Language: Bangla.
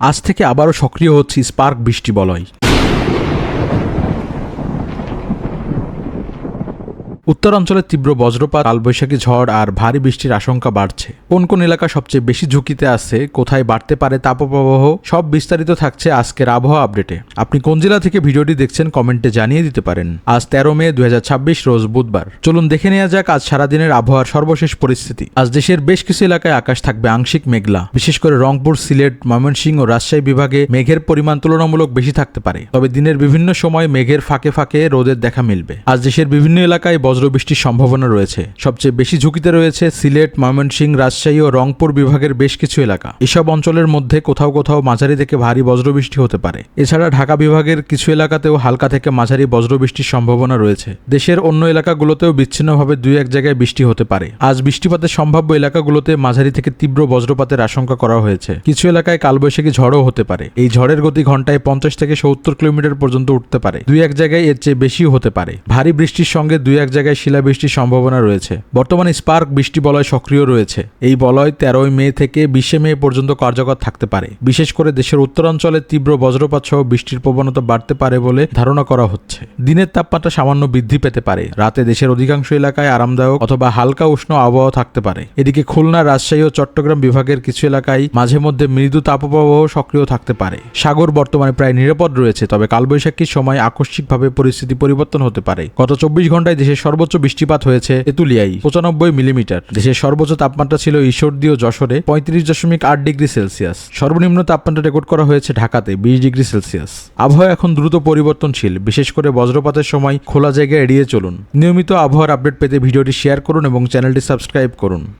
আজ থেকে আবারও সক্রিয় হচ্ছে স্পার্ক বৃষ্টি বলয়। উত্তরাঞ্চলে তীব্র বজ্রপাত, কালবৈশাখী ঝড় আর ভারী বৃষ্টির আশঙ্কা বাড়ছে। কোন কোন এলাকা সবচেয়ে বেশি ঝুঁকিতে আছে, কোথায় বাড়তে পারে তাপপ্রবাহ, সব বিস্তারিত থাকছে আজকের আবহাওয়া আপডেটে। আপনি কোন জেলা থেকে ভিডিওটি দেখছেন কমেন্টে জানিয়ে দিতে পারেন। আজ 13 মে 2026 রোজ বুধবার। চলুন দেখে নেওয়া যাক আজ সারাদিনের আবহাওয়ার সর্বশেষ পরিস্থিতি। আজ দেশের বেশ কিছু এলাকায় আকাশ থাকবে আংশিক মেঘলা। বিশেষ করে রংপুর, সিলেট, ময়মনসিংহ ও রাজশাহী বিভাগে মেঘের পরিমাণ তুলনামূলক বেশি থাকতে পারে। তবে দিনের বিভিন্ন সময় মেঘের ফাঁকে ফাঁকে রোদের দেখা মিলবে। আজ দেশের বিভিন্ন এলাকায় বজ্রবৃষ্টির সম্ভাবনা রয়েছে। সবচেয়ে বেশি ঝুঁকিতে রয়েছে সিলেট, ময়মনসিংহ, রাজশাহী ও রংপুর বিভাগের বেশ কিছু এলাকা। এসব অঞ্চলের মধ্যে কোথাও কোথাও মাঝারি থেকে ভারী বজ্রবৃষ্টি হতে পারে। এছাড়া ঢাকা বিভাগের কিছু এলাকাতেও হালকা থেকে মাঝারি বজ্রবৃষ্টির সম্ভাবনা রয়েছে। দেশের অন্য এলাকাগুলোতেও বিচ্ছিন্নভাবে দুই এক জায়গায় বৃষ্টি হতে পারে। আজ বৃষ্টিপাতের সম্ভাব্য এলাকাগুলোতে মাঝারি থেকে তীব্র বজ্রপাতের আশঙ্কা করা হয়েছে। কিছু এলাকায় কালবৈশাখী ঝড়ও হতে পারে। এই ঝড়ের গতি ঘন্টায় 50 থেকে 70 কিলোমিটার পর্যন্ত উঠতে পারে। দুই এক জায়গায় এর চেয়ে বেশিও হতে পারে। ভারী বৃষ্টির সঙ্গে দুই এক জায়গায় শিলাবৃষ্টির সম্ভাবনা রয়েছে। বর্তমানে স্পার্ক বৃষ্টি বলয় সক্রিয় রয়েছে। এই বলয় 13 মে থেকে 20 মে পর্যন্ত কার্যকর থাকতে পারে। বিশেষ করে দেশের উত্তরাঞ্চলে তীব্র বজ্রপাত সহ বৃষ্টির প্রবণতা বাড়তে পারে বলে ধারণা করা হচ্ছে। দিনের তাপমাত্রা সামান্য বৃদ্ধি পেতে পারে। রাতে দেশের অধিকাংশ এলাকায় আরামদায়ক অথবা হালকা উষ্ণ আবহাওয়া থাকতে পারে। এদিকে খুলনা, রাজশাহী ও চট্টগ্রাম বিভাগের কিছু এলাকায় মাঝে মধ্যে মৃদু তাপপ্রবাহ সক্রিয় থাকতে পারে। সাগর বর্তমানে প্রায় নিরাপদ রয়েছে, তবে কালবৈশাখীর সময় আকস্মিকভাবে পরিস্থিতি পরিবর্তন হতে পারে। গত 24 ঘন্টায় দেশের সর্বোচ্চ বৃষ্টিপাত হয়েছে তেঁতুলিয়ায় 95 মিলিমিটার। দেশের সর্বোচ্চ তাপমাত্রা ছিল ঈশ্বরদী ও যশোরে 35.8 ডিগ্রি সেলসিয়াস। সর্বনিম্ন তাপমাত্রা রেকর্ড করা হয়েছে ঢাকাতে 20 ডিগ্রি সেলসিয়াস। আবহাওয়া এখন দ্রুত পরিবর্তনশীল। বিশেষ করে বজ্রপাতের সময় খোলা জায়গায় এড়িয়ে চলুন। নিয়মিত আবহাওয়ার আপডেট পেতে ভিডিওটি শেয়ার করুন এবং চ্যানেলটি সাবস্ক্রাইব করুন।